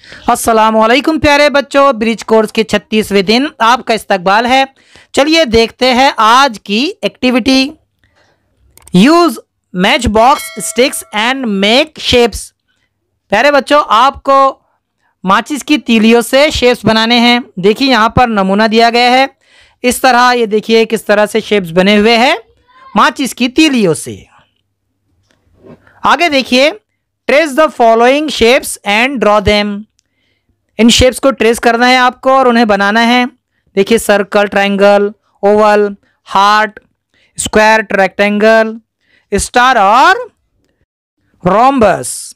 अस्सलामुअलैकुम प्यारे बच्चों, ब्रिज कोर्स के 36वें दिन आपका इस्तकबाल है। चलिए देखते हैं आज की activity. Use match box sticks and make shapes. प्यारे बच्चों, आपको माचिस की तीलियों से शेप्स बनाने हैं। देखिए यहाँ पर नमूना दिया गया है। इस तरह ये देखिए किस तरह से शेप्स बने हुए हैं माचिस की तीलियों से। आगे देखिए, trace the following shapes and draw them. In shapes को ट्रेस करना है आपको और उन्हें बनाना है। देखिए, circle, triangle, Oval, heart, square, rectangle, star और रोम्बस।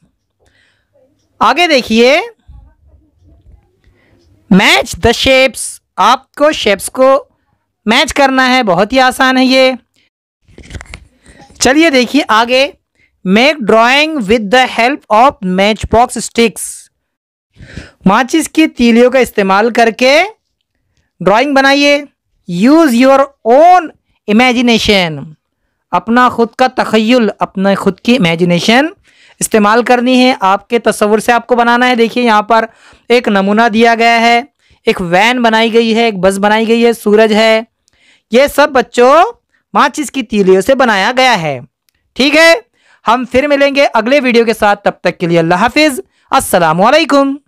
आगे देखिए, मैच द शेप्स। आपको शेप्स को मैच करना है, बहुत ही आसान है ये। चलिए देखिए आगे, make drawing with the help of match box sticks. माचिस की तीलियों का इस्तेमाल करके ड्राइंग बनाइए। Use your own imagination. अपना खुद का तखय्युल, अपना खुद की इमेजिनेशन इस्तेमाल करनी है। आपके तस्वुर से आपको बनाना है। देखिए यहाँ पर एक नमूना दिया गया है, एक वैन बनाई गई है, एक बस बनाई गई है, सूरज है। ये सब बच्चों माचिस की तीलियों से बनाया गया है। ठीक है, हम फिर मिलेंगे अगले वीडियो के साथ। तब तक के लिए अल्लाह हाफिज, अस्सलामु अलैकुम।